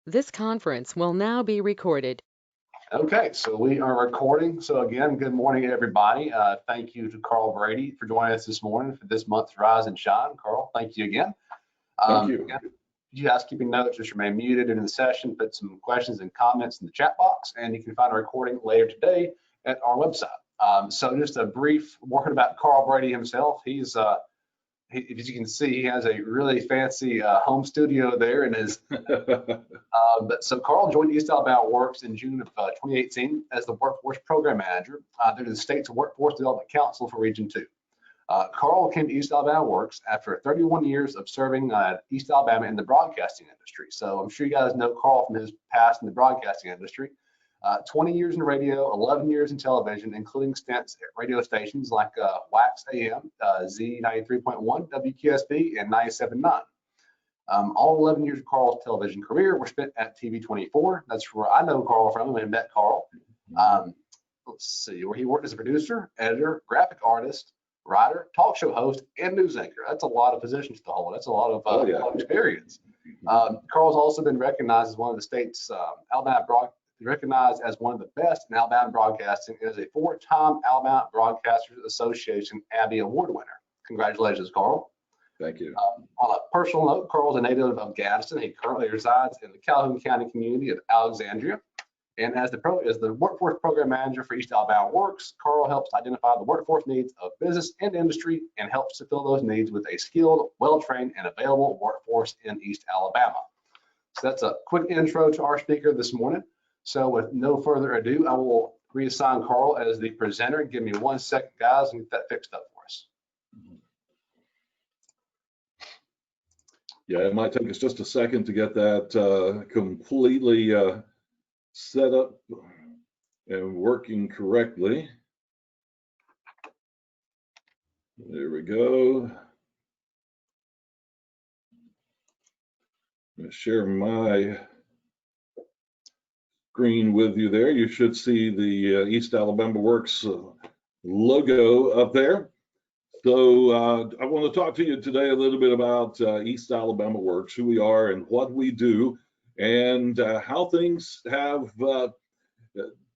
This conference will now be recorded. Okay, so we are recording. So again, good morning, everybody. Thank you to Carl Brady for joining us this morning for this month's Rise and Shine. Carl, thank you again. Thank you. You housekeeping notes, just remain muted in the session, put some questions and comments in the chat box, and you can find a recording later today at our website. So just a brief word about Carl Brady himself. He's as you can see, he has a really fancy home studio there in his. So Carl joined East AlabamaWorks in June of 2018 as the Workforce Program Manager. They're the state's Workforce Development Council for Region 2. Carl came to East AlabamaWorks after 31 years of serving East Alabama in the broadcasting industry. So I'm sure you guys know Carl from his past in the broadcasting industry. 20 years in radio, 11 years in television, including stints at radio stations like Wax AM, Z93.1, WQSB, and 97.9. All 11 years of Carl's television career were spent at TV24. That's where I know Carl from and met Carl. Let's see, where he worked as a producer, editor, graphic artist, writer, talk show host, and news anchor. That's a lot of positions to hold. That's a lot of experience. Carl's also been recognized as one of the state's recognized as one of the best in Alabama broadcasting and is a 4-time Alabama Broadcasters Association Abby Award winner. Congratulations, Carl. Thank you. On a personal note, Carl's a native of Gadsden. He currently resides in the Calhoun County community of Alexandria. And as the Workforce Program Manager for East AlabamaWorks, Carl helps identify the workforce needs of business and industry and helps to fill those needs with a skilled, well-trained, and available workforce in East Alabama. So that's a quick intro to our speaker this morning. So with no further ado, I will reassign Carl as the presenter. Give me 1 second, guys, and get that fixed up for us. Yeah, it might take us just a second to get that completely set up and working correctly. There we go. I'm going to share my screen with you there. You should see the East AlabamaWorks logo up there. So I want to talk to you today a little bit about East AlabamaWorks, who we are and what we do, and how things have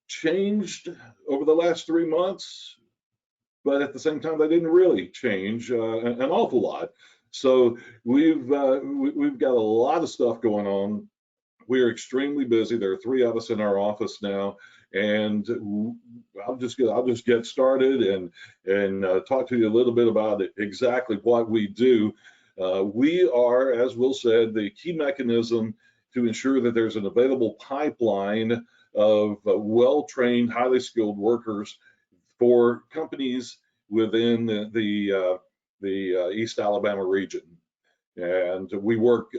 changed over the last 3 months, but at the same time, they didn't really change an awful lot. So we've got a lot of stuff going on. We're extremely busy. There are 3 of us in our office now, and I'll just get started and talk to you a little bit about exactly what we do. We are, as Will said, the key mechanism to ensure that there's an available pipeline of well-trained, highly skilled workers for companies within the East Alabama region. And we work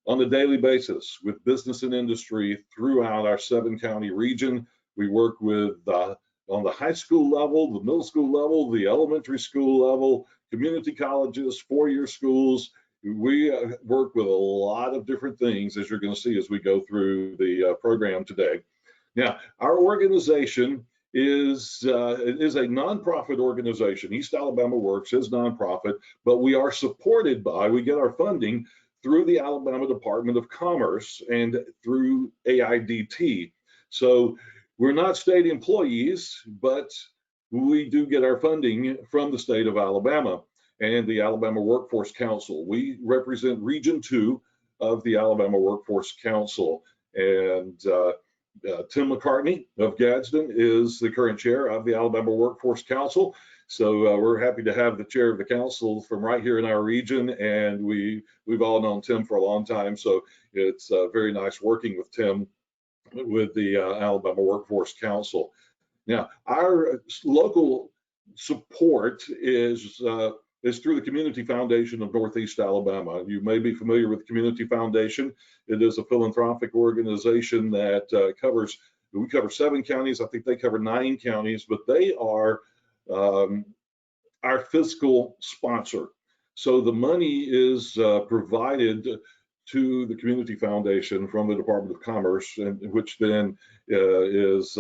on a daily basis with business and industry throughout our 7-county region. We work with on the high school level, the middle school level, the elementary school level, community colleges, 4-year schools. We work with a lot of different things, as you're going to see as we go through the program today. Now, our organization is a nonprofit organization. East AlabamaWorks is nonprofit, but we are supported by, we get our funding through the Alabama Department of Commerce and through AIDT. So we're not state employees, but we do get our funding from the state of Alabama and the Alabama Workforce Council. We represent Region 2 of the Alabama Workforce Council. And Tim McCartney of Gadsden is the current chair of the Alabama Workforce Council. So we're happy to have the chair of the council from right here in our region, and we've all known Tim for a long time. So it's very nice working with Tim with the Alabama Workforce Council. Now, our local support is through the Community Foundation of Northeast Alabama. You may be familiar with the Community Foundation. It is a philanthropic organization that we cover 7 counties. I think they cover 9 counties, but they are our fiscal sponsor. So the money is provided to the Community Foundation from the Department of Commerce, and which then is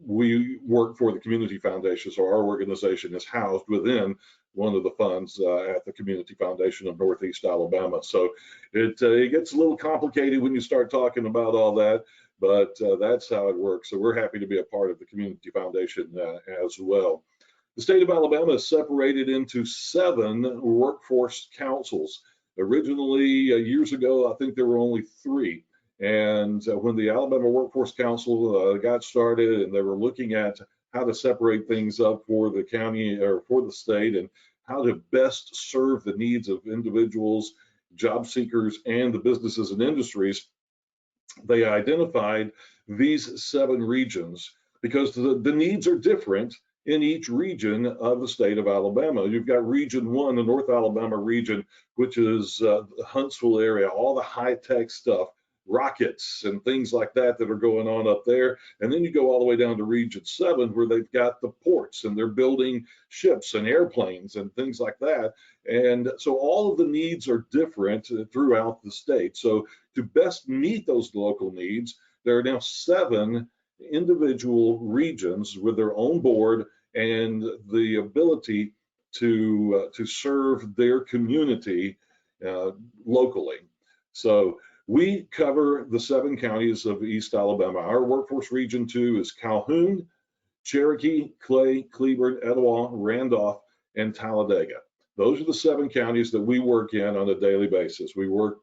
we work for the Community Foundation, so our organization is housed within one of the funds at the Community Foundation of Northeast Alabama. So it gets a little complicated when you start talking about all that, but that's how it works. So we're happy to be a part of the Community Foundation as well. The state of Alabama is separated into 7 workforce councils. Originally, years ago, I think there were only 3. And when the Alabama Workforce Council got started and they were looking at how to separate things up for the county or for the state and how to best serve the needs of individuals, job seekers, and the businesses and industries, they identified these 7 regions because the needs are different in each region of the state of Alabama. You've got Region 1, the North Alabama region, which is the Huntsville area, all the high-tech stuff, rockets and things like that that are going on up there. And then you go all the way down to Region 7, where they've got the ports and they're building ships and airplanes and things like that. And so all of the needs are different throughout the state. So to best meet those local needs, there are now 7 individual regions with their own board and the ability to serve their community locally. So we cover the 7 counties of East Alabama. Our workforce region 2 is Calhoun, Cherokee, Clay, Cleburne, Etowah, Randolph, and Talladega. Those are the 7 counties that we work in on a daily basis. We work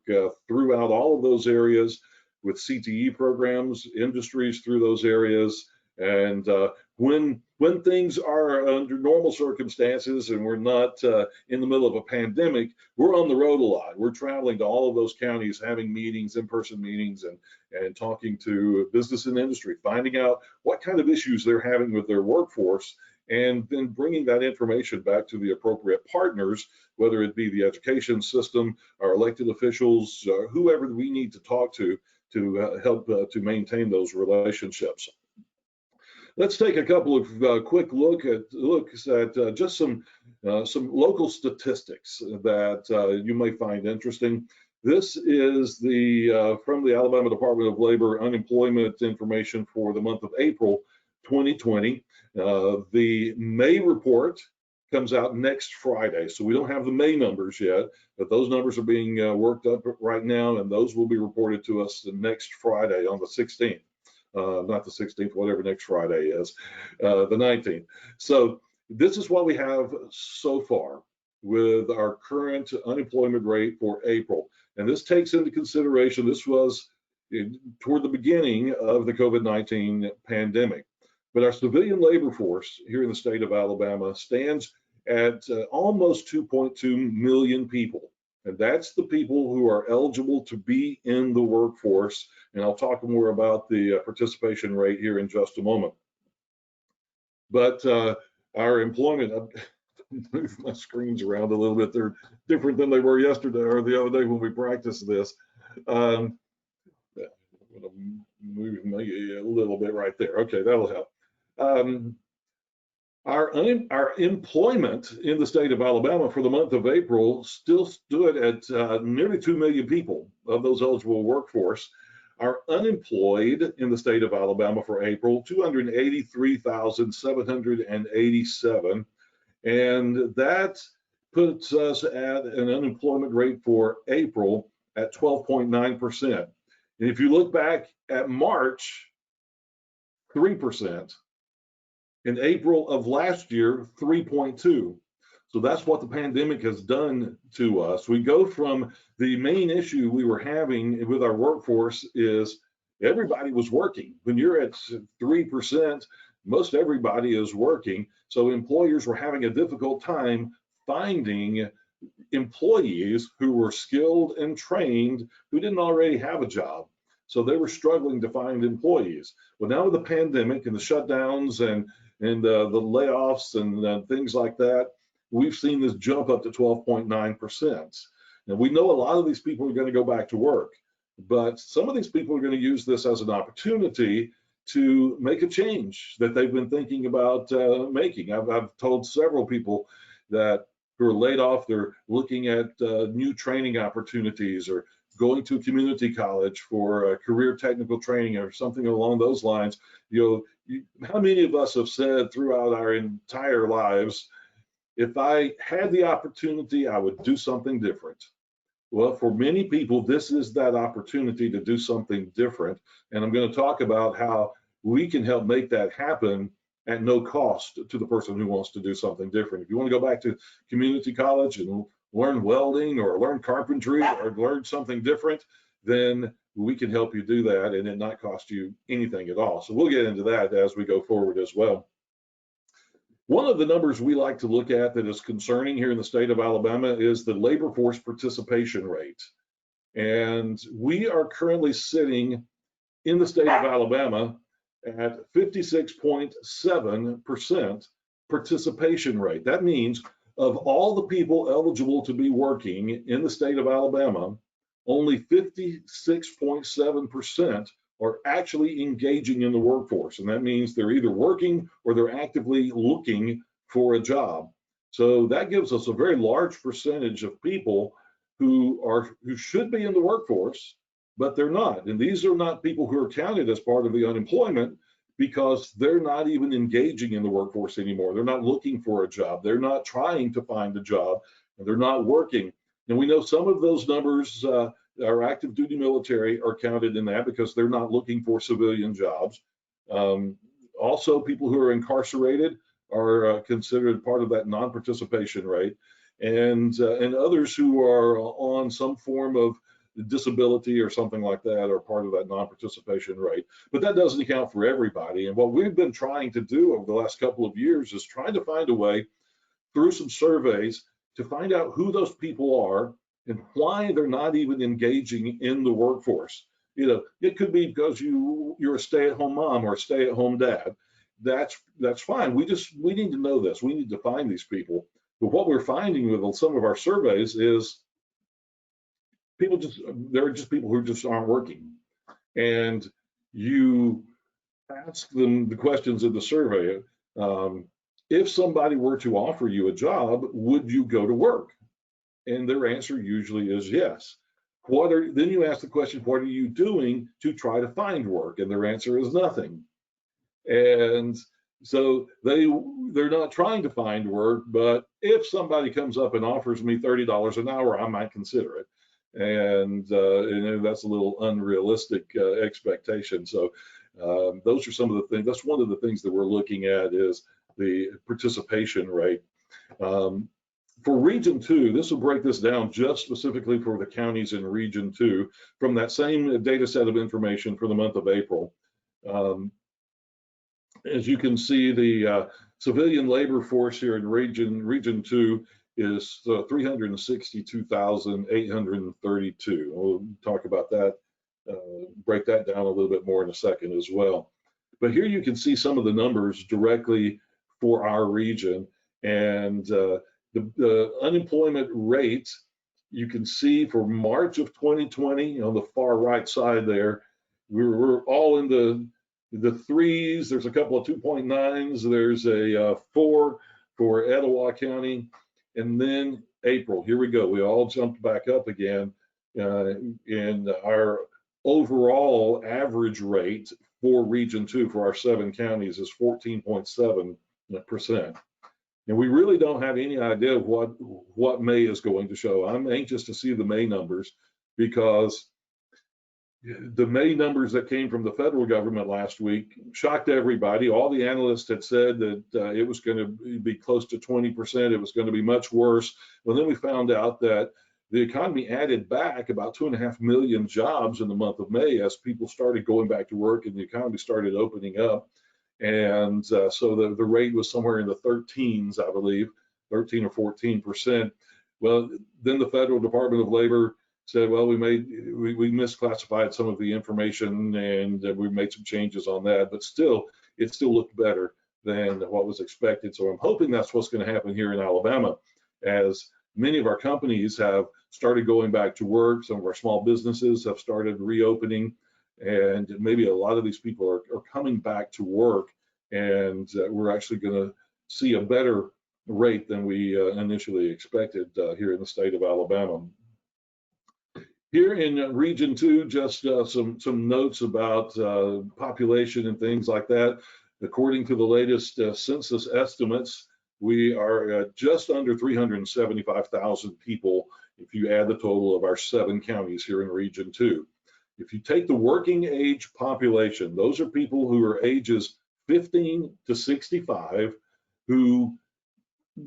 throughout all of those areas with CTE programs, industries through those areas. And when things are under normal circumstances and we're not in the middle of a pandemic, we're on the road a lot. We're traveling to all of those counties, having meetings, in-person meetings, and talking to business and industry, finding out what kind of issues they're having with their workforce, and then bringing that information back to the appropriate partners, whether it be the education system, our elected officials, whoever we need to talk to help to maintain those relationships. Let's take a couple of quick looks at just some local statistics that you may find interesting. This is from the Alabama Department of Labor unemployment information for the month of April 2020. The May report comes out next Friday, so we don't have the May numbers yet, but those numbers are being worked up right now, and those will be reported to us the next Friday on the 16th. Not the 16th, whatever next Friday is, the 19th. So this is what we have so far with our current unemployment rate for April. And this takes into consideration, this was toward the beginning of the COVID-19 pandemic. But our civilian labor force here in the state of Alabama stands at almost 2.2 million people. And that's the people who are eligible to be in the workforce. And I'll talk more about the participation rate here in just a moment. But our employment, I've moved my screens around a little bit. They're different than they were yesterday or the other day when we practiced this. I'm going to move maybe a little bit right there. Okay, that'll help. Our employment in the state of Alabama for the month of April still stood at nearly 2 million people of those eligible workforce. Our unemployed in the state of Alabama for April, 283,787. And that puts us at an unemployment rate for April at 12.9%. And if you look back at March, 3%. In April of last year, 3.2. So that's what the pandemic has done to us. We go from the main issue we were having with our workforce is everybody was working. When you're at 3%, most everybody is working. So employers were having a difficult time finding employees who were skilled and trained who didn't already have a job. So they were struggling to find employees. Well, now with the pandemic and the shutdowns and the layoffs and things like that, we've seen this jump up to 12.9%. Now, we know a lot of these people are going to go back to work, but some of these people are going to use this as an opportunity to make a change that they've been thinking about making. I've told several people that who are laid off, they're looking at new training opportunities or going to a community college for career technical training or something along those lines. You'll how many of us have said throughout our entire lives, if I had the opportunity, I would do something different? Well, for many people, this is that opportunity to do something different. And I'm going to talk about how we can help make that happen at no cost to the person who wants to do something different. If you want to go back to community college and learn welding or learn carpentry or learn something different, then we can help you do that and it not cost you anything at all. So we'll get into that as we go forward as well. One of the numbers we like to look at that is concerning here in the state of Alabama is the labor force participation rate. And we are currently sitting in the state of Alabama at 56.7% participation rate. That means of all the people eligible to be working in the state of Alabama, only 56.7% are actually engaging in the workforce. And that means they're either working or they're actively looking for a job. So that gives us a very large percentage of people who should be in the workforce, but they're not. And these are not people who are counted as part of the unemployment because they're not even engaging in the workforce anymore. They're not looking for a job. They're not trying to find a job, and they're not working. And we know some of those numbers, our active duty military, are counted in that because they're not looking for civilian jobs. Also, people who are incarcerated are considered part of that non-participation rate, and others who are on some form of disability or something like that are part of that non-participation rate. But that doesn't account for everybody. And what we've been trying to do over the last couple of years is trying to find a way through some surveys to find out who those people are and why they're not even engaging in the workforce. You know, it could be because you're a stay-at-home mom or a stay-at-home dad. That's fine. We need to know this. We need to find these people. But what we're finding with some of our surveys is there are just people who just aren't working. And you ask them the questions in the survey. If somebody were to offer you a job, would you go to work? And their answer usually is yes. Then you ask the question, what are you doing to try to find work? And their answer is nothing. And so they're not trying to find work, but if somebody comes up and offers me $30 an hour, I might consider it. And that's a little unrealistic expectation. So those are some of the things. That's one of the things that we're looking at is the participation rate. For Region 2, this will break this down just specifically for the counties in Region 2 from that same data set of information for the month of April. As you can see, the civilian labor force here in Region 2 is 362,832. We'll talk about that, break that down a little bit more in a second as well. But here you can see some of the numbers directly for our region. And the unemployment rate, you can see for March of 2020 on the far right side there, we're all in the threes. There's a couple of 2.9s. There's a 4 for Etowah County. And then April, here we go. We all jumped back up again. And our overall average rate for Region 2 for our 7 counties is 14.7%. And we really don't have any idea of what May is going to show. I'm anxious to see the May numbers because the May numbers that came from the federal government last week shocked everybody. All the analysts had said that it was going to be close to 20%. It was going to be much worse. Well, then we found out that the economy added back about 2.5 million jobs in the month of May as people started going back to work and the economy started opening up. And so the rate was somewhere in the 13s, I believe, 13 or 14%. Well, then the Federal Department of Labor said, well, we misclassified some of the information and we made some changes on that, but still, it still looked better than what was expected. So I'm hoping that's what's going to happen here in Alabama, as many of our companies have started going back to work. Some of our small businesses have started reopening, and maybe a lot of these people are coming back to work, and we're actually going to see a better rate than we initially expected here in the state of Alabama. Here in Region 2, just some notes about population and things like that. According to the latest census estimates, we are just under 375,000 people if you add the total of our 7 counties here in Region 2. If you take the working age population, those are people who are ages 15 to 65 who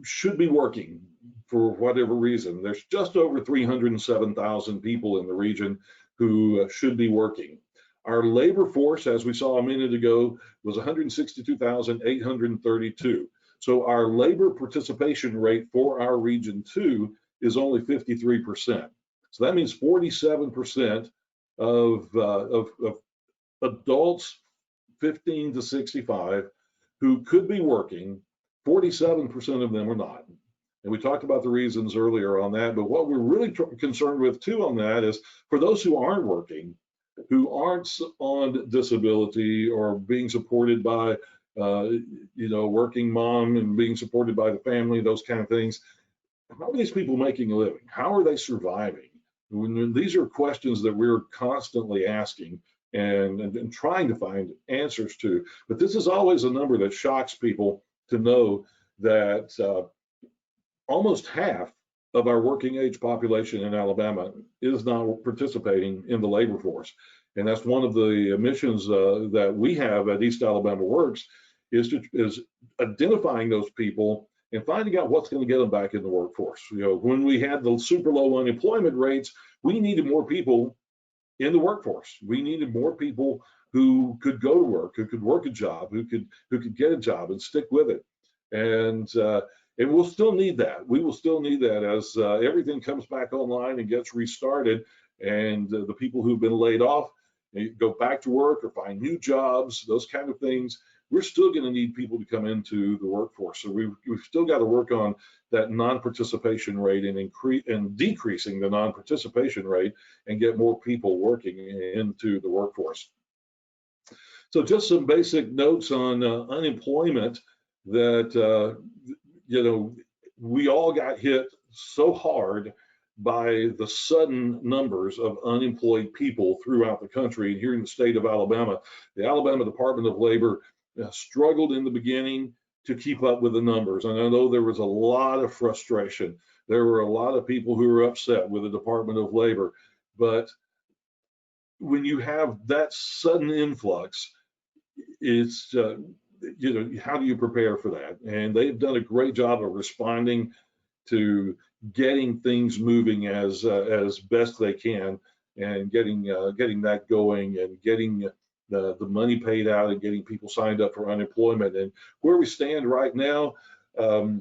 should be working for whatever reason. There's just over 307,000 people in the region who should be working. Our labor force, as we saw a minute ago, was 162,832. So our labor participation rate for our Region 2 is only 53%. So that means 47% of adults 15 to 65 who could be working, 47% of them are not. And we talked about the reasons earlier on that, but what we're really concerned with too on that is for those who aren't working, who aren't on disability or being supported by working mom and being supported by the family, those kind of things. How are these people making a living? How are they surviving? These are questions that we're constantly asking and trying to find answers to. But this is always a number that shocks people to know that almost half of our working age population in Alabama is not participating in the labor force. And that's one of the missions that we have at East AlabamaWorks is identifying those people and finding out what's going to get them back in the workforce. When we had the super low unemployment rates, we needed more people in the workforce. We needed more people who could go to work, who could work a job, who could get a job and stick with it. And we'll still need that. We will still need that as everything comes back online and gets restarted, and the people who've been laid off go back to work or find new jobs, those kind of things. We're still going to need people to come into the workforce. So we've still got to work on that non-participation rate and decreasing the non-participation rate and get more people working into the workforce. So just some basic notes on unemployment that, we all got hit so hard by the sudden numbers of unemployed people throughout the country. And here in the state of Alabama, the Alabama Department of Labor struggled in the beginning to keep up with the numbers. And I know there was a lot of frustration. There were a lot of people who were upset with the Department of Labor. But when you have that sudden influx, it's, how do you prepare for that? And they've done a great job of responding to getting things moving as best they can, and getting that going, and getting the money paid out, and getting people signed up for unemployment. And where we stand right now, the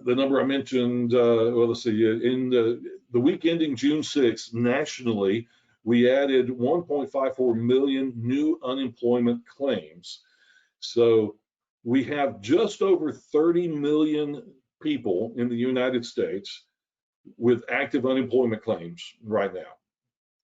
number I mentioned, let's see, in the week ending June 6th, nationally, we added 1.54 million new unemployment claims. So we have just over 30 million people in the United States with active unemployment claims right now.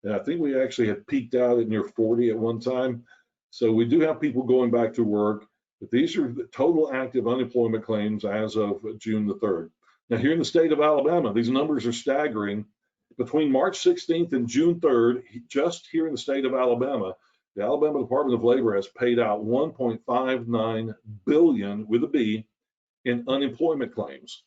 And I think we actually had peaked out at near 40 at one time. So we do have people going back to work, but these are the total active unemployment claims as of June the 3rd. Now here in the state of Alabama, these numbers are staggering. Between March 16th and June 3rd, just here in the state of Alabama, the Alabama Department of Labor has paid out $1.59 billion with a B in unemployment claims.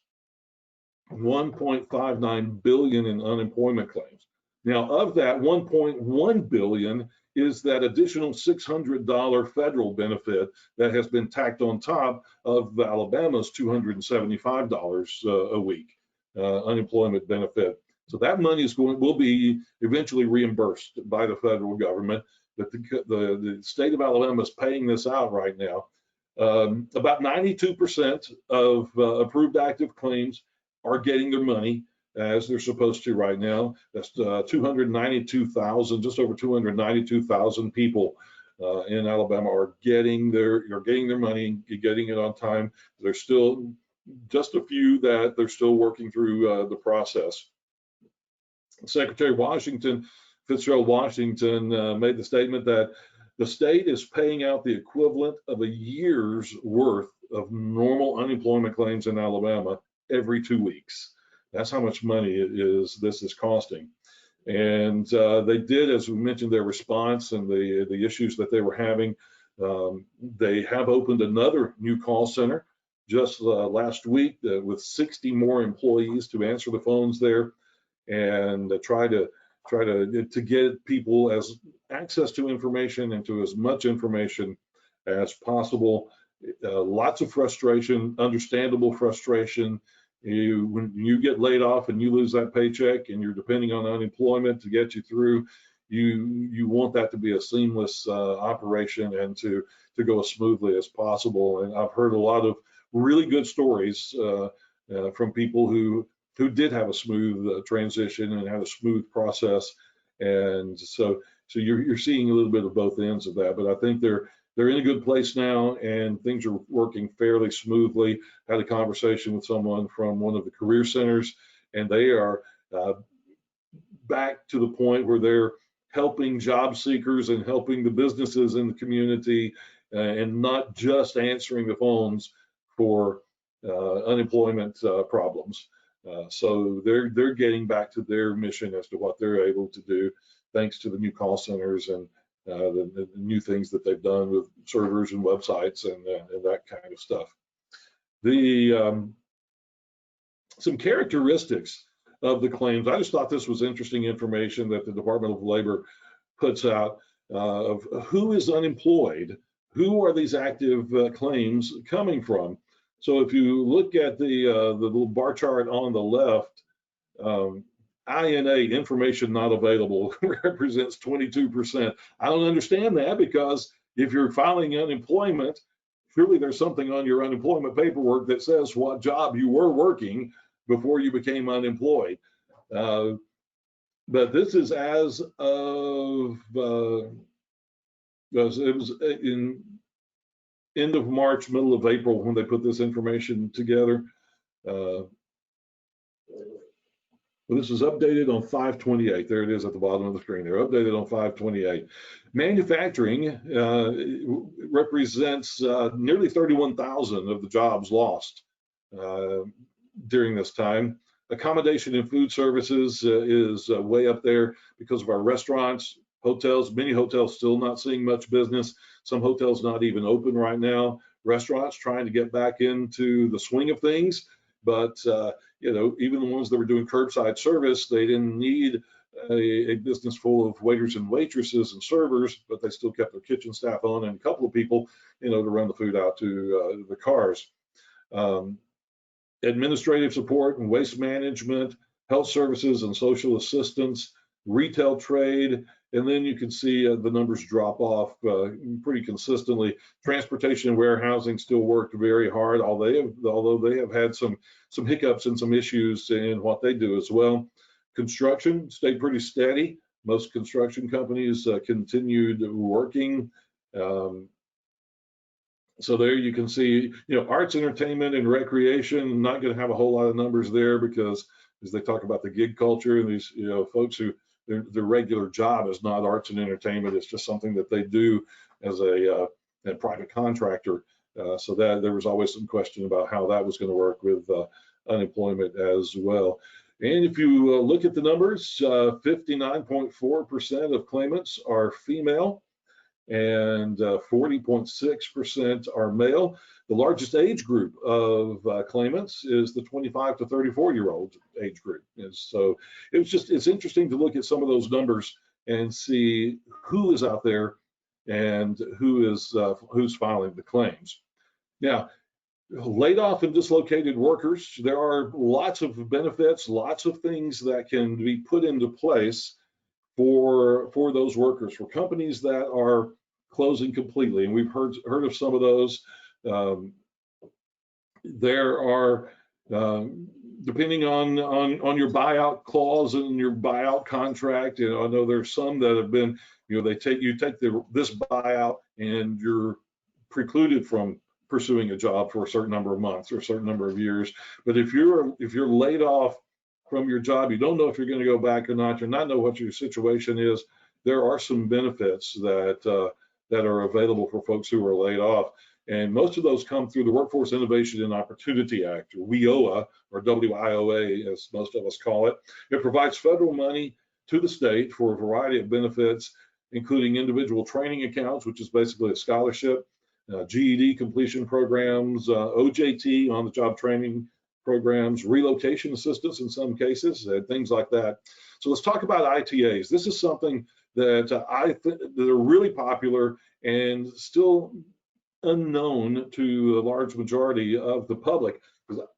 1.59 billion in unemployment claims. Now, of that, 1.1 billion is that additional $600 federal benefit that has been tacked on top of Alabama's $275 a week unemployment benefit. So that money will be eventually reimbursed by the federal government, but the state of Alabama is paying this out right now. About 92% of approved active claims are getting their money as they're supposed to right now. That's 292,000, just over 292,000 people in Alabama are getting their money, getting it on time. There's still just a few that they're still working through the process. Secretary Fitzgerald Washington made the statement that the state is paying out the equivalent of a year's worth of normal unemployment claims in Alabama every 2 weeks. That's how much money this is costing. And they did, as we mentioned, their response and the issues that they were having. They have opened another new call center just last week with 60 more employees to answer the phones there and try to get people as access to information and to as much information as possible. Lots of frustration, understandable frustration. When you get laid off and you lose that paycheck and you're depending on unemployment to get you through, you want that to be a seamless operation and to go as smoothly as possible. And I've heard a lot of really good stories from people who did have a smooth transition and had a smooth process. And so you're seeing a little bit of both ends of that, but I think they're in a good place now and things are working fairly smoothly. Had a conversation with someone from one of the career centers, and they are back to the point where they're helping job seekers and helping the businesses in the community and not just answering the phones for unemployment problems. So they're getting back to their mission as to what they're able to do, thanks to the new call centers and the new things that they've done with servers and websites and that kind of stuff. Some characteristics of the claims. I just thought this was interesting information that the Department of Labor puts out of who is unemployed, who are these active claims coming from. So if you look at the little bar chart on the left, INA, information not available, represents 22%. I don't understand that, because if you're filing unemployment, surely there's something on your unemployment paperwork that says what job you were working before you became unemployed. But this is as of, it was in end of March, middle of April when they put this information together. Well, this is updated on 5/28. There it is at the bottom of the screen. They're updated on 5/28. Manufacturing represents nearly 31,000 of the jobs lost during this time. Accommodation and food services is way up there because of our restaurants, hotels. Many hotels still not seeing much business. Some hotels not even open right now. Restaurants trying to get back into the swing of things, but you know, even the ones that were doing curbside service, they didn't need a business full of waiters and waitresses and servers, but they still kept their kitchen staff on and a couple of people, you know, to run the food out to the cars. Administrative support and waste management, health services and social assistance, retail trade, and then you can see the numbers drop off pretty consistently. Transportation and warehousing still worked very hard, although they have had some hiccups and some issues in what they do as well. Construction stayed pretty steady. Most construction companies continued working. So there you can see, you know, arts, entertainment, and recreation, not going to have a whole lot of numbers there because as they talk about the gig culture and these, you know, folks who their regular job is not arts and entertainment. It's just something that they do as a private contractor. So that there was always some question about how that was going to work with unemployment as well. And if you look at the numbers, 59.4% of claimants are female and 40.6% are male. The largest age group of claimants is the 25 to 34-year-old age group. And so it's interesting to look at some of those numbers and see who is out there and who's filing the claims. Now, laid off and dislocated workers, there are lots of benefits, lots of things that can be put into place for those workers, for companies that are closing completely, and we've heard of some of those. There are, depending on your buyout clause and your buyout contract, you know, I know there's some that have been, you know, you take this buyout and you're precluded from pursuing a job for a certain number of months or a certain number of years. But if you're laid off from your job, you don't know if you're going to go back or not, you not know what your situation is, there are some benefits that are available for folks who are laid off. And most of those come through the Workforce Innovation and Opportunity Act, or WIOA, or WIOA, as most of us call it. It provides federal money to the state for a variety of benefits. including individual training accounts, which is basically a scholarship, GED completion programs, OJT, on-the-job training programs, relocation assistance in some cases, things like that. So let's talk about ITAs. This is something that I think that are really popular and still unknown to a large majority of the public.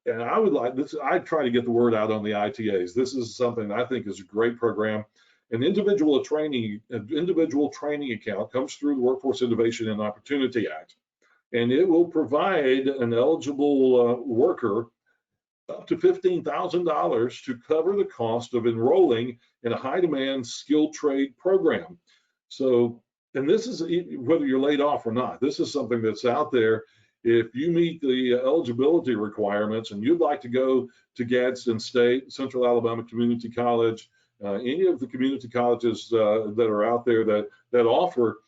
And I would like this, I try to get the word out on the ITAs. This is something I think is a great program. An individual training account comes through the Workforce Innovation and Opportunity Act, and it will provide an eligible worker up to $15,000 to cover the cost of enrolling in a high demand skilled trade program. So, and this is whether you're laid off or not, this is something that's out there. If you meet the eligibility requirements and you'd like to go to Gadsden State, Central Alabama Community College, any of the community colleges that are out there that offer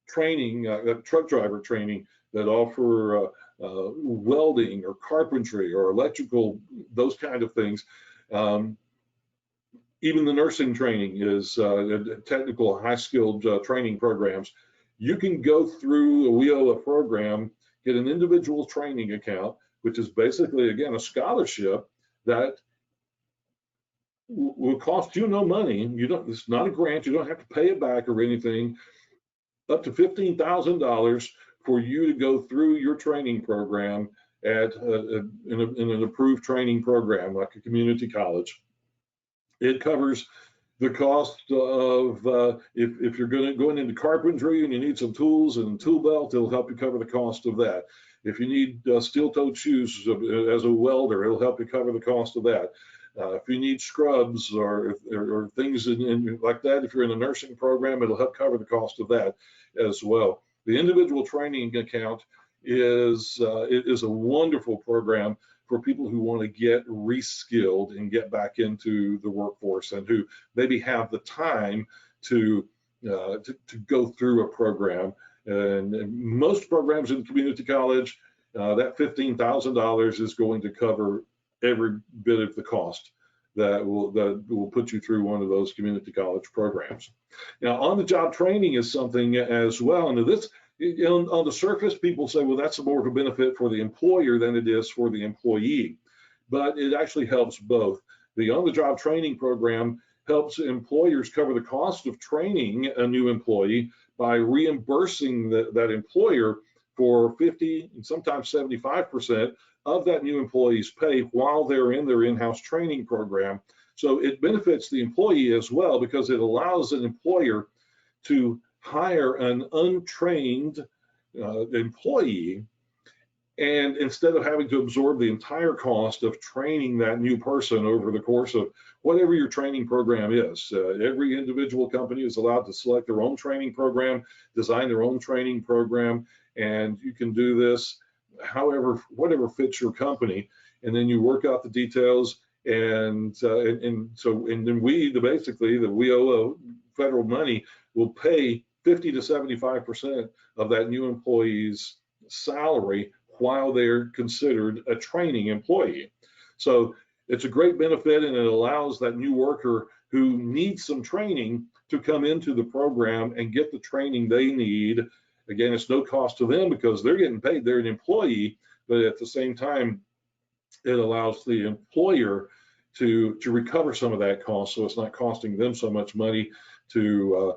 training, truck driver training, that offer welding or carpentry or electrical, those kind of things. Even the nursing training is technical, high-skilled training programs. You can go through a WIOA program, get an individual training account, which is basically, again, a scholarship that will cost you no money. It's not a grant. You don't have to pay it back or anything. Up to $15,000 for you to go through your training program at in an approved training program like a community college. It covers the cost of if you're going into carpentry and you need some tools and tool belt, it'll help you cover the cost of that. If you need steel-toed shoes as a welder, it'll help you cover the cost of that. If you need scrubs or things like that, if you're in a nursing program, it'll help cover the cost of that as well. The individual training account is a wonderful program for people who want to get re-skilled and get back into the workforce and who maybe have the time to go through a program. And most programs in community college, that $15,000 is going to cover every bit of the cost that will put you through one of those community college programs. Now, on-the-job training is something as well. And this, on the surface, people say, well, that's more of a benefit for the employer than it is for the employee. But it actually helps both. The on-the-job training program helps employers cover the cost of training a new employee by reimbursing that employer for 50 and sometimes 75% of that new employee's pay while they're in their in-house training program. So it benefits the employee as well because it allows an employer to hire an untrained employee, and instead of having to absorb the entire cost of training that new person over the course of whatever your training program is. Every individual company is allowed to select their own training program, design their own training program, and you can do this whatever fits your company, and then you work out the details, and then basically the WIOA federal money will pay 50 to 75% of that new employee's salary while they're considered a training employee. So it's a great benefit, and it allows that new worker who needs some training to come into the program and get the training they need. Again, it's no cost to them because they're getting paid, they're an employee, but at the same time, it allows the employer to recover some of that cost, so it's not costing them so much money to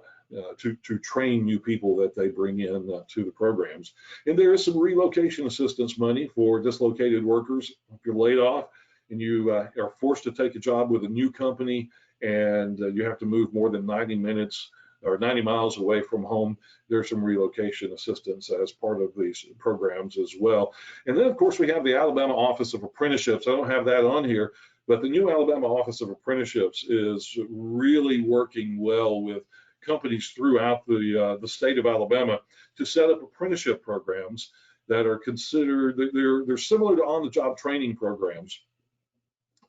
train new people that they bring in to the programs. And there is some relocation assistance money for dislocated workers. If you're laid off and you are forced to take a job with a new company and you have to move more than 90 minutes or 90 miles away from home, there's some relocation assistance as part of these programs as well. And then, of course, we have the Alabama Office of Apprenticeships. I don't have that on here, but the new Alabama Office of Apprenticeships is really working well with companies throughout the state of Alabama to set up apprenticeship programs that are considered, they're similar to on-the-job training programs.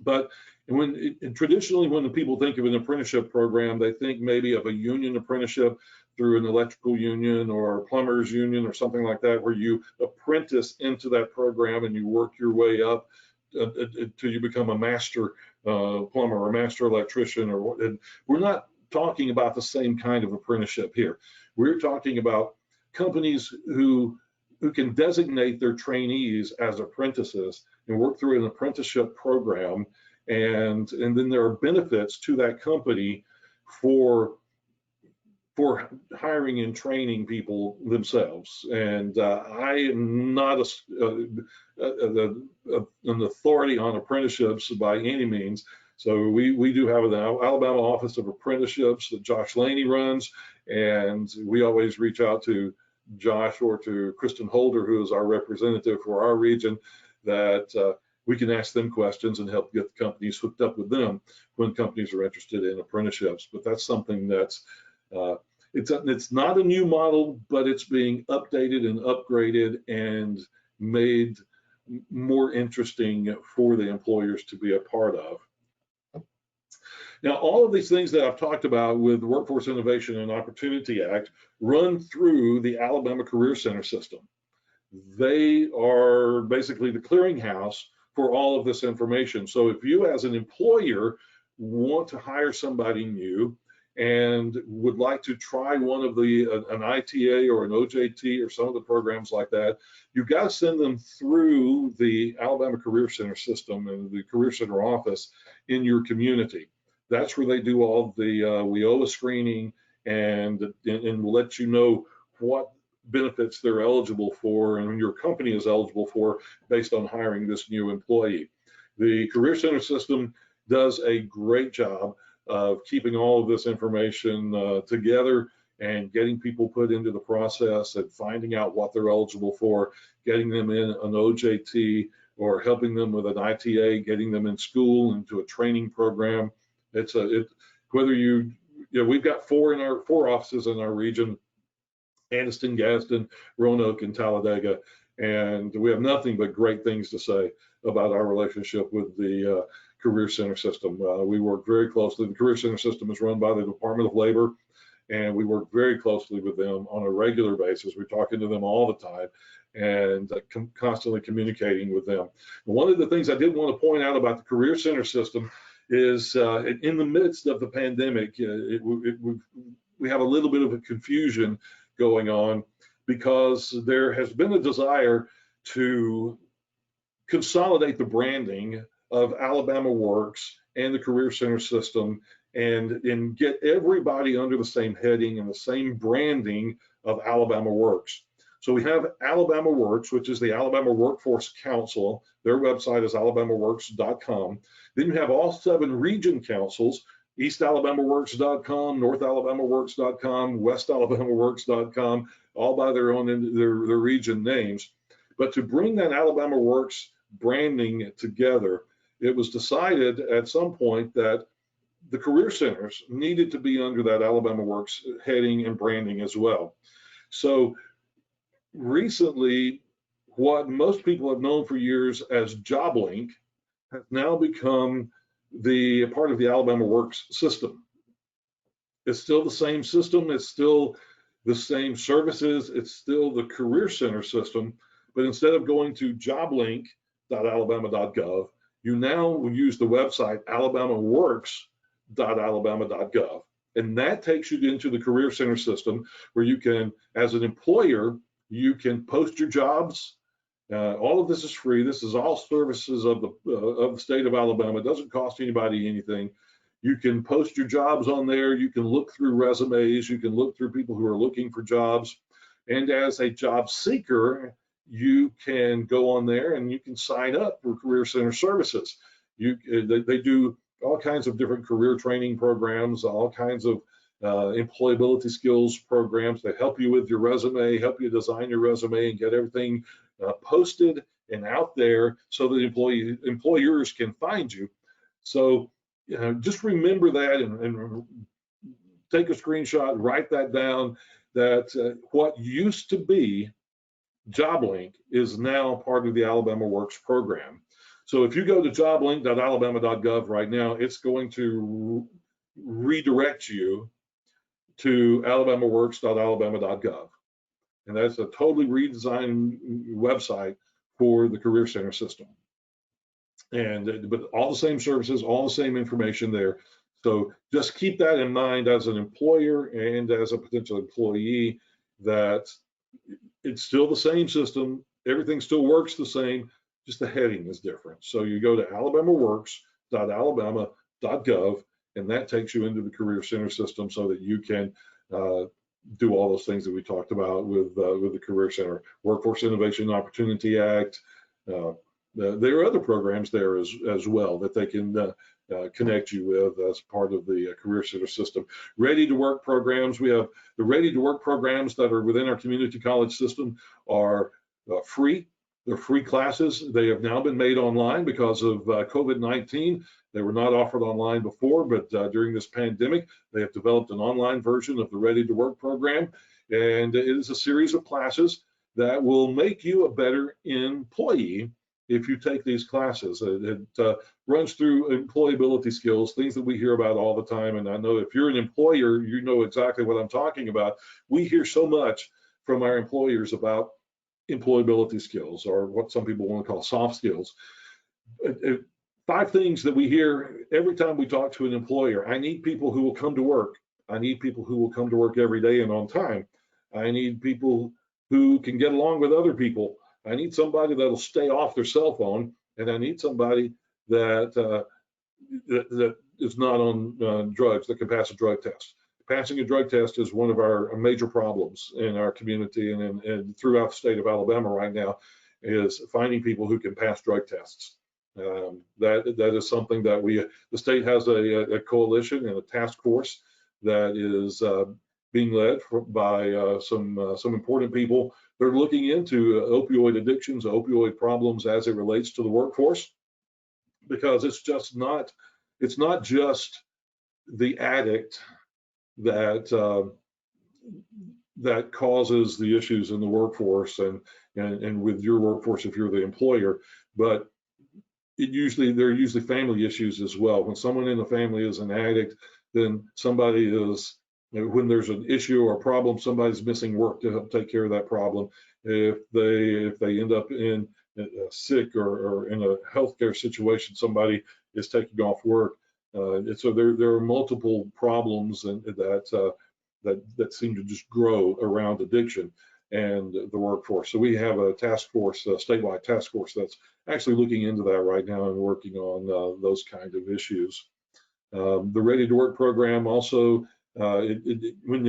But traditionally, when the people think of an apprenticeship program, they think maybe of a union apprenticeship through an electrical union or a plumber's union or something like that, where you apprentice into that program and you work your way up until you become a master plumber or master electrician. And we're not talking about the same kind of apprenticeship here. We're talking about companies who can designate their trainees as apprentices and work through an apprenticeship program, and then there are benefits to that company for hiring and training people themselves. And I am not an authority on apprenticeships by any means. So we do have an Alabama Office of Apprenticeships that Josh Laney runs, and we always reach out to Josh or to Kristen Holder, who is our representative for our region, that we can ask them questions and help get the companies hooked up with them when companies are interested in apprenticeships. But that's something that's it's not a new model, but it's being updated and upgraded and made more interesting for the employers to be a part of. Now, all of these things that I've talked about with the Workforce Innovation and Opportunity Act run through the Alabama Career Center system. They are basically the clearinghouse for all of this information. So if you as an employer want to hire somebody new and would like to try one of an ITA or an OJT or some of the programs like that, you've got to send them through the Alabama Career Center system and the Career Center office in your community. That's where they do all the WIOA screening and will let you know what benefits they're eligible for and your company is eligible for based on hiring this new employee. The Career Center system does a great job of keeping all of this information together and getting people put into the process and finding out what they're eligible for, getting them in an OJT or helping them with an ITA, getting them in school into a training program. Whether we've got four offices in our region: Anniston, Gadsden, Roanoke, and Talladega, and we have nothing but great things to say about our relationship with the Career Center system. We work very closely. The Career Center system is run by the Department of Labor, and we work very closely with them on a regular basis. We're talking to them all the time and constantly communicating with them. One of the things I did want to point out about the Career Center system is in the midst of the pandemic, we have a little bit of a confusion going on because there has been a desire to consolidate the branding of AlabamaWorks and the Career Center system and get everybody under the same heading and the same branding of AlabamaWorks. So we have AlabamaWorks, which is the Alabama Workforce Council. Their website is alabamaworks.com. Then you have all 7 region councils: East AlabamaWorks.com, North AlabamaWorks.com, West AlabamaWorks.com, all by their own their region names. But to bring that AlabamaWorks branding together, it was decided at some point that the career centers needed to be under that AlabamaWorks heading and branding as well. So recently, what most people have known for years as JobLink has now become the part of the AlabamaWorks system. It's still the same system, it's still the same services, it's still the Career Center system, but instead of going to joblink.alabama.gov, you now use the website alabamaworks.alabama.gov, and that takes you into the Career Center system where you can, as an employer, you can post your jobs. All of this is free. This is all services of the state of Alabama. It doesn't cost anybody anything. You can post your jobs on there. You can look through resumes. You can look through people who are looking for jobs. And as a job seeker, you can go on there and you can sign up for Career Center services. They do all kinds of different career training programs, all kinds of employability skills programs that help you with your resume, help you design your resume and get everything posted and out there so that employers can find you. So just remember that and take a screenshot, write that down, that what used to be JobLink is now part of the AlabamaWorks program. So if you go to joblink.alabama.gov right now, it's going to redirect you to alabamaworks.alabama.gov. And that's a totally redesigned website for the Career Center system. But all the same services, all the same information there. So just keep that in mind as an employer and as a potential employee, that it's still the same system. Everything still works the same, just the heading is different. So you go to alabamaworks.alabama.gov, and that takes you into the Career Center system so that you can do all those things that we talked about with the Career Center. Workforce Innovation and Opportunity Act. There are other programs there as well that they can connect you with as part of the Career Center system. Ready to Work programs. We have the Ready to Work programs that are within our community college system are free. They're free classes. They have now been made online because of COVID-19. They were not offered online before, but during this pandemic, they have developed an online version of the Ready to Work program. And it is a series of classes that will make you a better employee if you take these classes. It runs through employability skills, things that we hear about all the time. And I know if you're an employer, you know exactly what I'm talking about. We hear so much from our employers about employability skills, or what some people want to call soft skills. 5 things that we hear every time we talk to an employer. I need people who will come to work. I need people who will come to work every day and on time. I need people who can get along with other people. I need somebody that'll stay off their cell phone, and I need somebody that that is not on drugs, that can pass a drug test. Passing a drug test is one of our major problems in our community and throughout the state of Alabama right now, is finding people who can pass drug tests. That is something that the state has a coalition and a task force that is being led by some important people. They're looking into opioid addictions, opioid problems as it relates to the workforce, because it's not just the addict that causes the issues in the workforce and with your workforce if you're the employer, but they're usually family issues as well. When someone in the family is an addict, then when there's an issue or a problem, somebody's missing work to help take care of that problem. If they end up in sick or in a healthcare situation, somebody is taking off work. So there are multiple problems that seem to just grow around addiction and the workforce. So we have a task force, a statewide task force that's actually looking into that right now and working on those kind of issues. The Ready to Work program also, when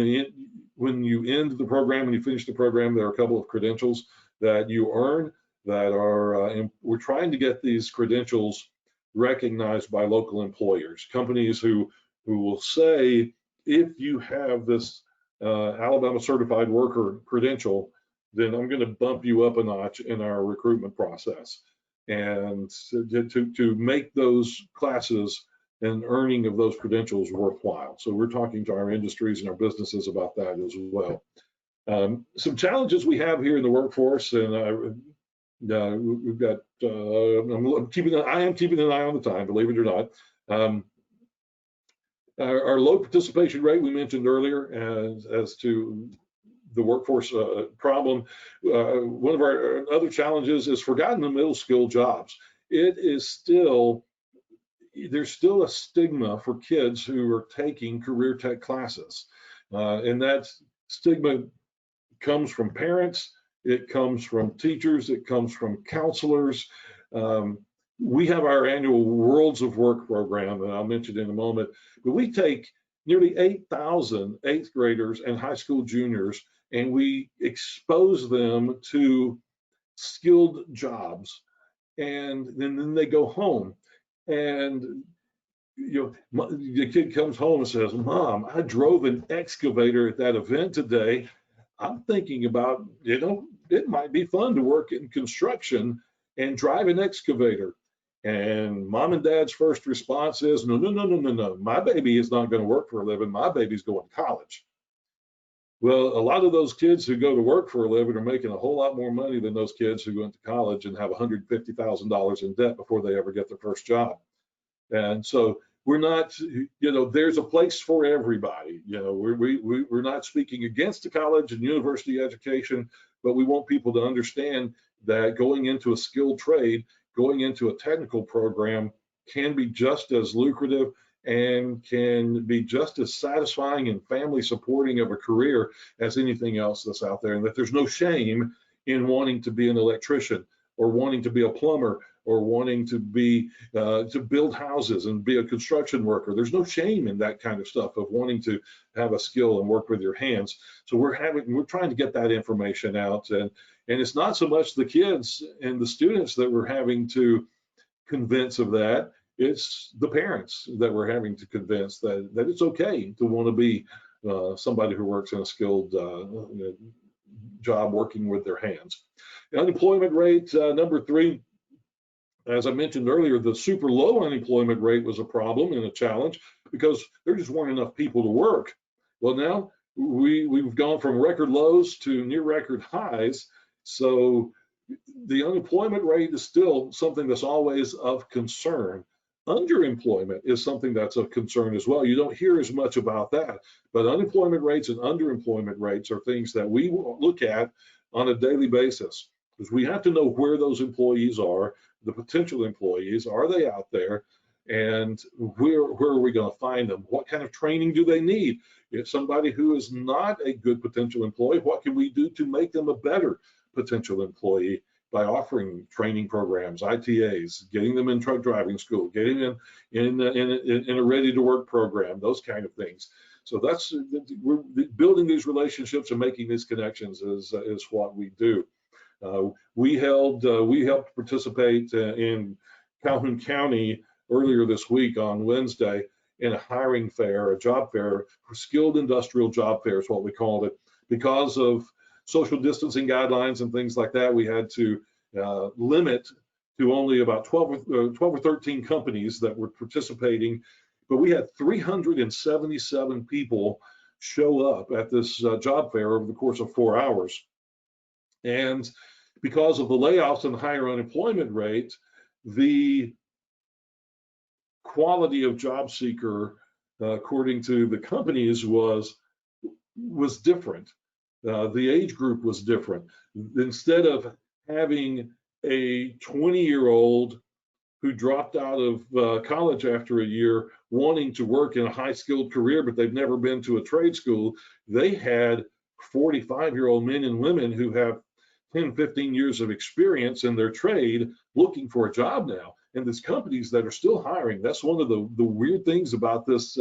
you end the program, when you finish the program, there are a couple of credentials that you earn that are, we're trying to get these credentials recognized by local employers, companies who will say, if you have this Alabama Certified Worker credential, then I'm going to bump you up a notch in our recruitment process. And to make those classes and earning of those credentials worthwhile. So we're talking to our industries and our businesses about that as well. Some challenges we have here in the workforce, and we've got, I am keeping an eye on the time, believe it or not. Our low participation rate we mentioned earlier as to the workforce problem. One of our other challenges is forgotten the middle skill jobs. There's still a stigma for kids who are taking career tech classes. And that stigma comes from parents, it comes from teachers, it comes from counselors. We have our annual Worlds of Work program, and I'll mention in a moment, but we take nearly 8,000 8th graders and high school juniors, and we expose them to skilled jobs. And then they go home, and the kid comes home and says, "Mom, I drove an excavator at that event today. I'm thinking about, it might be fun to work in construction and drive an excavator." And mom and dad's first response is, no, my baby is not going to work for a living. My baby's going to college. Well, a lot of those kids who go to work for a living are making a whole lot more money than those kids who went to college and have $150,000 in debt before they ever get their first job. And so we're not, there's a place for everybody. We're not speaking against the college and university education, but we want people to understand that going into a skilled trade, going into a technical program can be just as lucrative and can be just as satisfying and family supporting of a career as anything else that's out there, and that there's no shame in wanting to be an electrician or wanting to be a plumber or wanting to be to build houses and be a construction worker. There's no shame in that kind of stuff, of wanting to have a skill and work with your hands. So we're trying to get that information out, and it's not so much the kids and the students that we're having to convince of that. It's the parents that we're having to convince that it's okay to want to be somebody who works in a skilled job working with their hands. The unemployment rate, number 3, as I mentioned earlier, the super low unemployment rate was a problem and a challenge because there just weren't enough people to work. Well, now we've gone from record lows to near record highs. So the unemployment rate is still something that's always of concern. Underemployment is something that's of concern as well. You don't hear as much about that, but unemployment rates and underemployment rates are things that we look at on a daily basis, because we have to know where those employees are, the potential employees. Are they out there? And where are we going to find them? What kind of training do they need? If somebody who is not a good potential employee, what can we do to make them a better potential employee? By offering training programs, ITAs, getting them in truck driving school, getting them in a ready to work program, those kind of things. So we're building these relationships and making these connections is what we do. We helped participate in Calhoun County earlier this week on Wednesday in a hiring fair, a job fair, skilled industrial job fair is what we called it. Because of social distancing guidelines and things like that, we had to limit to only about 12 or 13 companies that were participating, but we had 377 people show up at this job fair over the course of 4 hours. And because of the layoffs and the higher unemployment rate, the quality of job seeker, according to the companies, was different. The age group was different. Instead of having a 20-year-old who dropped out of college after a year wanting to work in a high-skilled career, but they've never been to a trade school, they had 45-year-old men and women who have 10, 15 years of experience in their trade looking for a job now. And there's companies that are still hiring. That's one of the weird things about this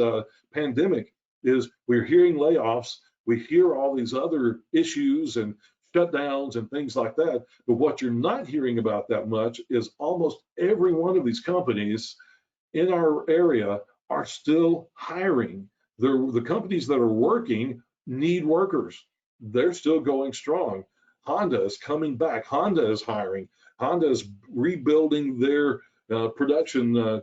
pandemic is we're hearing layoffs. We hear all these other issues and shutdowns and things like that, but what you're not hearing about that much is almost every one of these companies in our area are still hiring. The companies that are working need workers. They're still going strong. Honda is coming back. Honda is hiring. Honda is rebuilding their production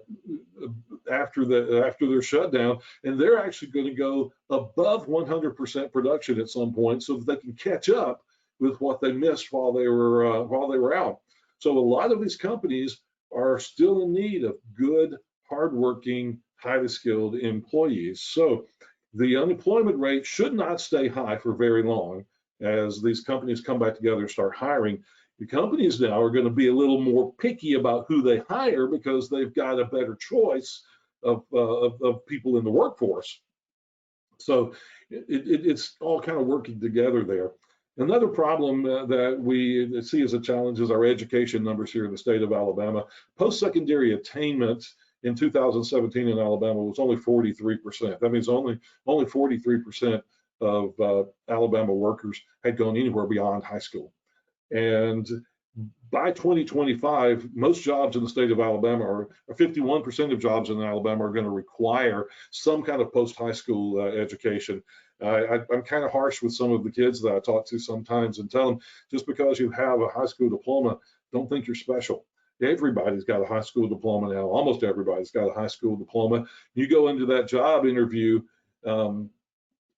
after their shutdown, and they're actually going to go above 100% production at some point so that they can catch up with what they missed while they were out. So a lot of these companies are still in need of good, hardworking, highly skilled employees. So the unemployment rate should not stay high for very long as these companies come back together and start hiring. The companies now are going to be a little more picky about who they hire because they've got a better choice of people in the workforce. So it's all kind of working together there. Another problem that we see as a challenge is our education numbers here in the state of Alabama. Post-secondary attainment in 2017 in Alabama was only 43%. That means only 43% of Alabama workers had gone anywhere beyond high school. And by 2025, most jobs in the state of Alabama, or 51% of jobs in Alabama, are going to require some kind of post-high school education. I'm kind of harsh with some of the kids that I talk to sometimes and tell them, just because you have a high school diploma, don't think you're special. Everybody's got a high school diploma now. Almost everybody's got a high school diploma. You go into that job interview,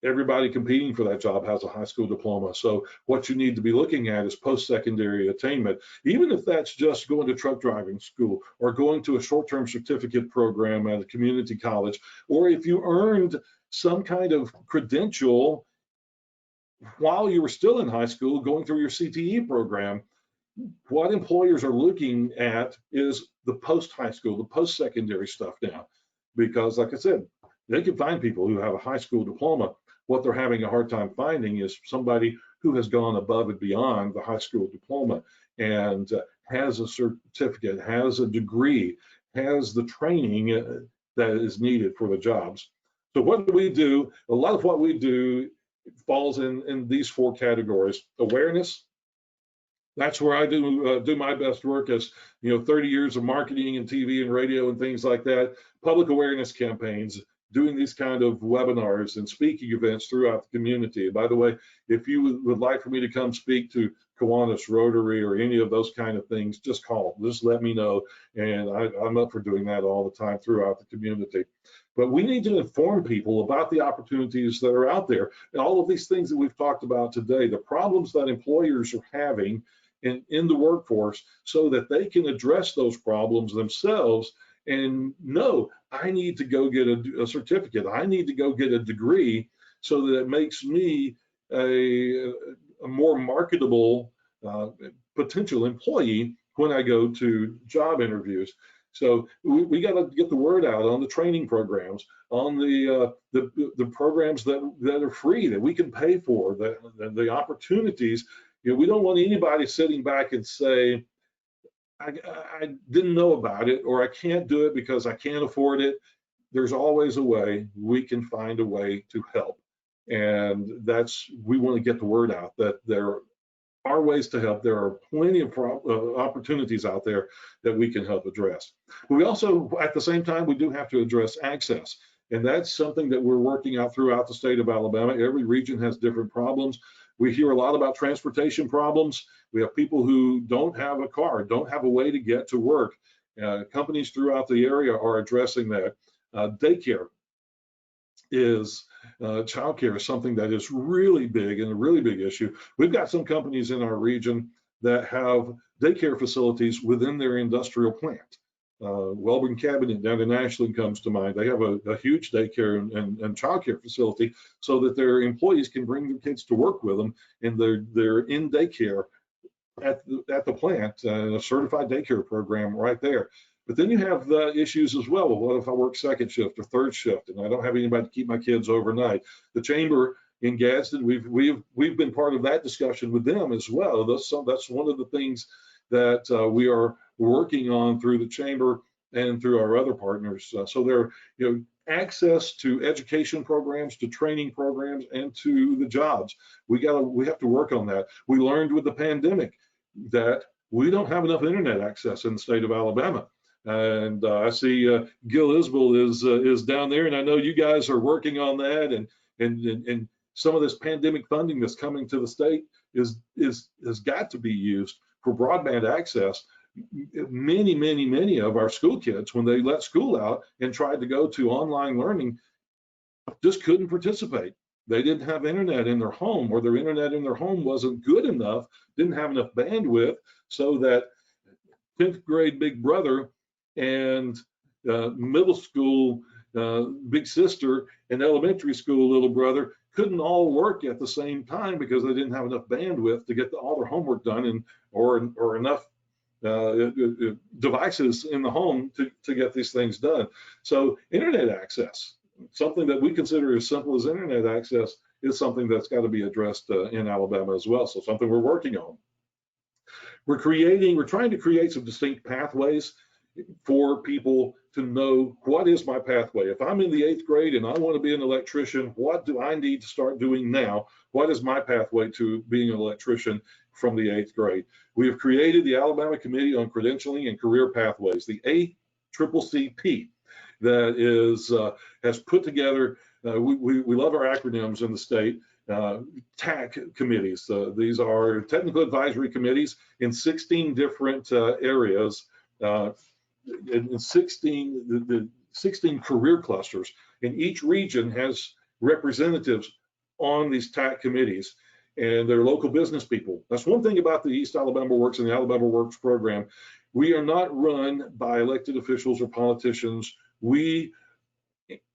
everybody competing for that job has a high school diploma. So what you need to be looking at is post-secondary attainment, even if that's just going to truck driving school or going to a short-term certificate program at a community college, or if you earned some kind of credential while you were still in high school going through your CTE program. What employers are looking at is the post-high school, the post-secondary stuff now, because, like I said, they can find people who have a high school diploma. What they're having a hard time finding is somebody who has gone above and beyond the high school diploma and has a certificate, has a degree, has the training that is needed for the jobs. So what do we do? A lot of what we do falls in these 4 categories. Awareness, that's where I do my best work, as 30 years of marketing and TV and radio and things like that. Public awareness campaigns, doing these kind of webinars and speaking events throughout the community. And by the way, if you would like for me to come speak to Kiwanis, Rotary, or any of those kind of things, just call, just let me know. And I'm up for doing that all the time throughout the community. But we need to inform people about the opportunities that are out there and all of these things that we've talked about today, the problems that employers are having in the workforce, so that they can address those problems themselves and know, I need to go get a certificate, I need to go get a degree, so that it makes me a more marketable potential employee when I go to job interviews. So we got to get the word out on the training programs, on the programs that are free, that we can pay for, the opportunities. We don't want anybody sitting back and say, I didn't know about it, or I can't do it because I can't afford it. There's always a way. We can find a way to help. And we want to get the word out that there are ways to help. There are plenty of opportunities out there that we can help address. But we also, at the same time, we do have to address access. And that's something that we're working out throughout the state of Alabama. Every region has different problems. We hear a lot about transportation problems. We have people who don't have a car, don't have a way to get to work. Companies throughout the area are addressing that. Daycare is, childcare is something that is really big and a really big issue. We've got some companies in our region that have daycare facilities within their industrial plant. Welborn Cabinet down in Ashland comes to mind. They have a huge daycare and childcare facility so that their employees can bring their kids to work with them, and they're in daycare at the plant, a certified daycare program right there. But then you have the issues as well. What if I work second shift or third shift and I don't have anybody to keep my kids overnight? The chamber in Gadsden, we've been part of that discussion with them as well. That's one of the things that we are working on through the chamber and through our other partners. So there, access to education programs, to training programs, and to the jobs. We have to work on that. We learned with the pandemic that we don't have enough internet access in the state of Alabama. And I see Gil Isbell is down there, and I know you guys are working on that. And some of this pandemic funding that's coming to the state has got to be used for broadband access. Many of our school kids, when they let school out and tried to go to online learning, just couldn't participate. They didn't have internet in their home, or their internet in their home wasn't good enough, didn't have enough bandwidth, so that 10th grade big brother and middle school big sister and elementary school little brother couldn't all work at the same time because they didn't have enough bandwidth to get all their homework done, or enough devices in the home to get these things done. So internet access, something that we consider as simple as internet access, is something that's got to be addressed in Alabama as well. So something we're working on. We're trying to create some distinct pathways for people to know, what is my pathway? If I'm in the 8th grade and I want to be an electrician, what do I need to start doing now? What is my pathway to being an electrician from the 8th grade? We have created the Alabama Committee on Credentialing and Career Pathways, the ACCP, that has put together, we love our acronyms in the state, TAC committees. These are technical advisory committees in 16 different areas, in 16 career clusters, and each region has representatives on these TAC committees, and they're local business people. That's one thing about the East AlabamaWorks and the AlabamaWorks program. We are not run by elected officials or politicians. We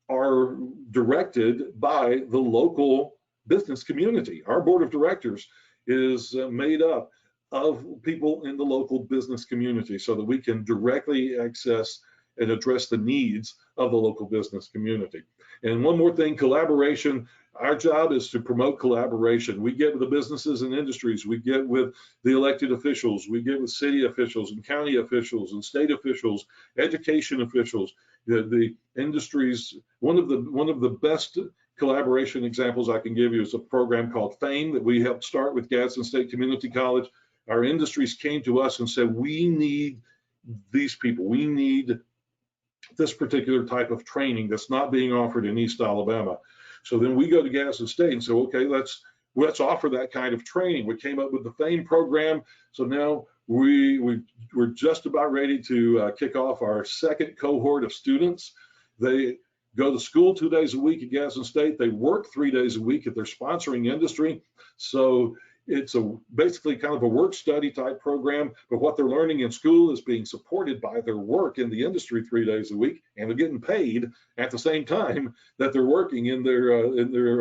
are directed by the local business community. Our board of directors is made up of people in the local business community, so that we can directly access and address the needs of the local business community. And one more thing, collaboration. Our job is to promote collaboration. We get with the businesses and industries, we get with the elected officials, we get with city officials and county officials and state officials, education officials, the industries. One of the best collaboration examples I can give you is a program called FAME that we helped start with Gadsden State Community College. Our industries came to us and said, we need these people. We need this particular type of training that's not being offered in East Alabama. So then we go to Gadsden State and say, okay, let's offer that kind of training. We came up with the FAME program. So now we're just about ready to kick off our second cohort of students. They go to school 2 days a week at Gadsden State. They work 3 days a week at their sponsoring industry. So it's basically kind of a work study type program, but what they're learning in school is being supported by their work in the industry 3 days a week, and they're getting paid at the same time that they're working in their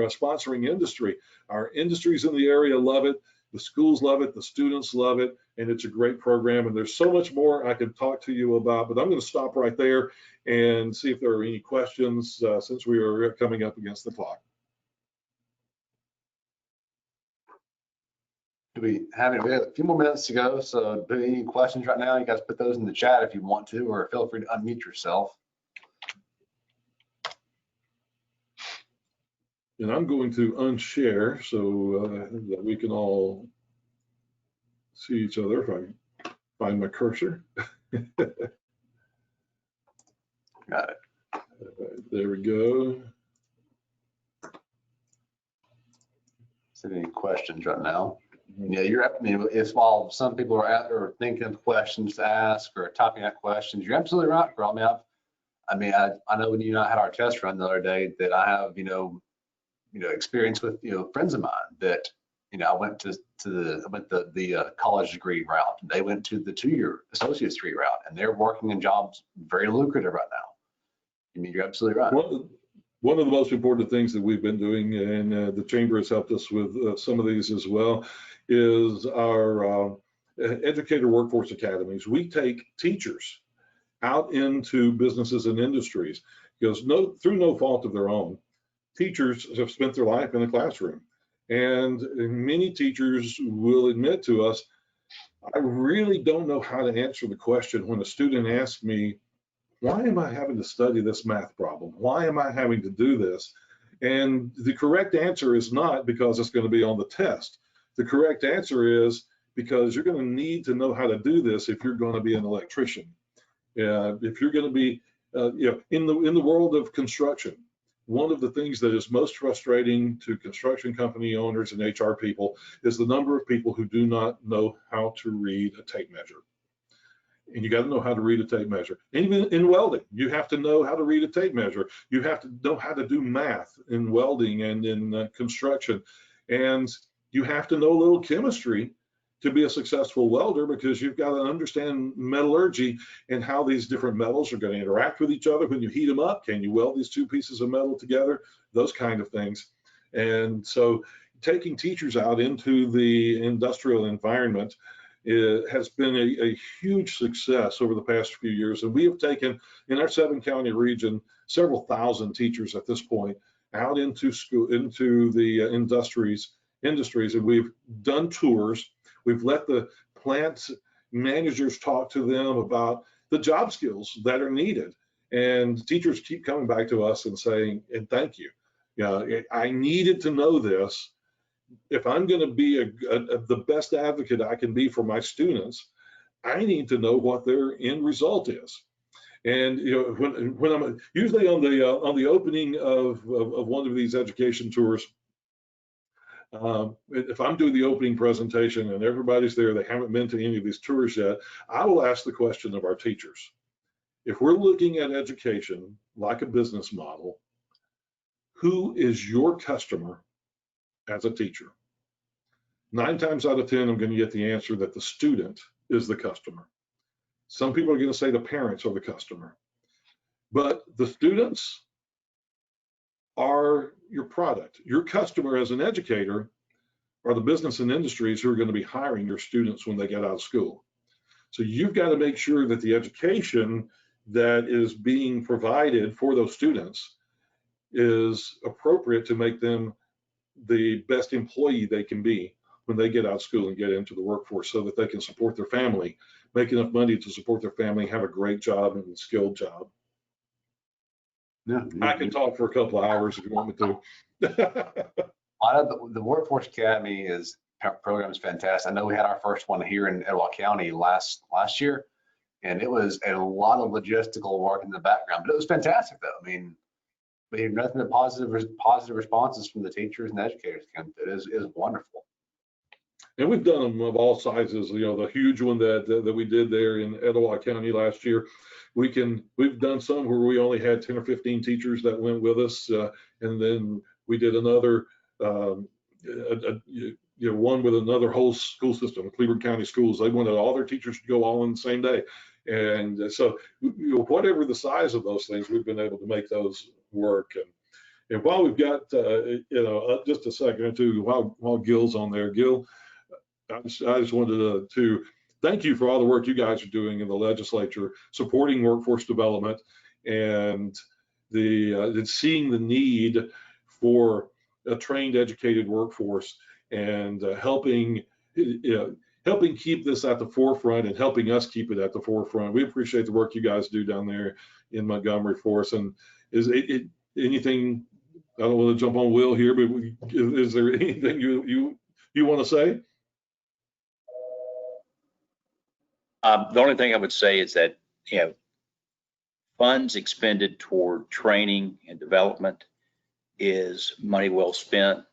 sponsoring industry. Our industries in the area love it, the schools love it, the students love it, and it's a great program. And there's so much more I can talk to you about, but I'm going to stop right there and see if there are any questions since we are coming up against the clock. We have a few more minutes to go, so do any questions right now? You guys put those in the chat if you want to, or feel free to unmute yourself. And I'm going to unshare so that we can all see each other if I find my cursor. Got it. There we go. See any questions right now? Yeah, it's while some people are out there thinking of questions to ask or typing out questions, you're absolutely right, Carl. I know when you and I had our test run the other day that I have, experience with, friends of mine that, I went to the college degree route. They went to the 2-year associate's degree route, and they're working in jobs very lucrative right now. You're absolutely right. One of the most important things that we've been doing, and the Chamber has helped us with some of these as well, is our educator workforce academies. We take teachers out into businesses and industries because through no fault of their own, teachers have spent their life in a classroom. And many teachers will admit to us, I really don't know how to answer the question when a student asks me, why am I having to study this math problem? Why am I having to do this? And the correct answer is not because it's going to be on the test. The correct answer is because you're going to need to know how to do this if you're going to be an electrician. If you're going to be, in the world of construction, one of the things that is most frustrating to construction company owners and HR people is the number of people who do not know how to read a tape measure. And you got to know how to read a tape measure. Even in welding, you have to know how to read a tape measure. You have to know how to do math in welding and in construction. And you have to know a little chemistry to be a successful welder, because you've got to understand metallurgy and how these different metals are going to interact with each other when you heat them up. Can you weld these two pieces of metal together? Those kind of things. And so taking teachers out into the industrial environment has been a huge success over the past few years. And we have taken, in our 7-county region, several thousand teachers at this point out into school, into the industries, and we've done tours. We've let the plant managers talk to them about the job skills that are needed. And teachers keep coming back to us and saying, and thank you. I needed to know this. If I'm going to be the best advocate I can be for my students, I need to know what their end result is. And when I'm usually on the opening of one of these education tours, if I'm doing the opening presentation and everybody's there, they haven't been to any of these tours yet, I will ask the question of our teachers. If we're looking at education like a business model, who is your customer as a teacher? 9 times out of 10, I'm going to get the answer that the student is the customer. Some people are going to say the parents are the customer, but the students are your product. Your customer as an educator are the business and industries who are going to be hiring your students when they get out of school. So you've got to make sure that the education that is being provided for those students is appropriate to make them the best employee they can be when they get out of school and get into the workforce, so that they can support their family, make enough money to support their family, have a great job and a skilled job. Yeah, I can talk for a couple of hours if you want me to. The Workforce Academy program is fantastic. I know we had our first one here in Etowah County last year, and it was a lot of logistical work in the background, but it was fantastic though. I mean, we hear nothing but positive responses from the teachers and the educators. It is wonderful. And we've done them of all sizes. You know, the huge one that we did there in Etowah County last year. We've done some where we only had 10 or 15 teachers that went with us, and then we did another one with another whole school system, Cleburne County Schools. They wanted all their teachers to go all in the same day. And so, whatever the size of those things, we've been able to make those work. And while we've got, just a second or two, while Gil's on there, Gil, I just wanted to thank you for all the work you guys are doing in the legislature, supporting workforce development, and seeing the need for a trained, educated workforce, and helping keep this at the forefront, and helping us keep it at the forefront. We appreciate the work you guys do down there in Montgomery for us. And is it anything? I don't want to jump on Will here, but is there anything you want to say? The only thing I would say is that, funds expended toward training and development is money well spent.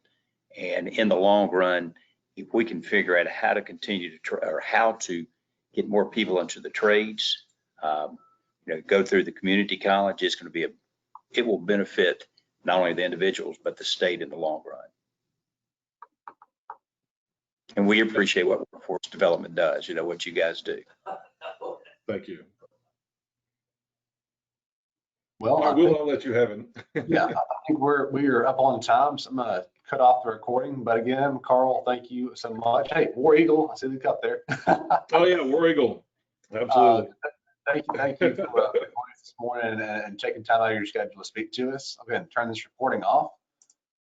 And in the long run, if we can figure out how to continue to how to get more people into the trades, go through the community college, it's going to be it will benefit not only the individuals, but the state in the long run. And we appreciate what workforce development does, what you guys do. Thank you. Well, I'll let you have it. Yeah, I think we are up on time, so I'm gonna cut off the recording. But again, Carl, thank you so much. Hey, War Eagle, I see the cup there. Oh yeah, War Eagle, absolutely. Thank you for joining us this morning and taking time out of your schedule to speak to us. I'm going to turn this recording off.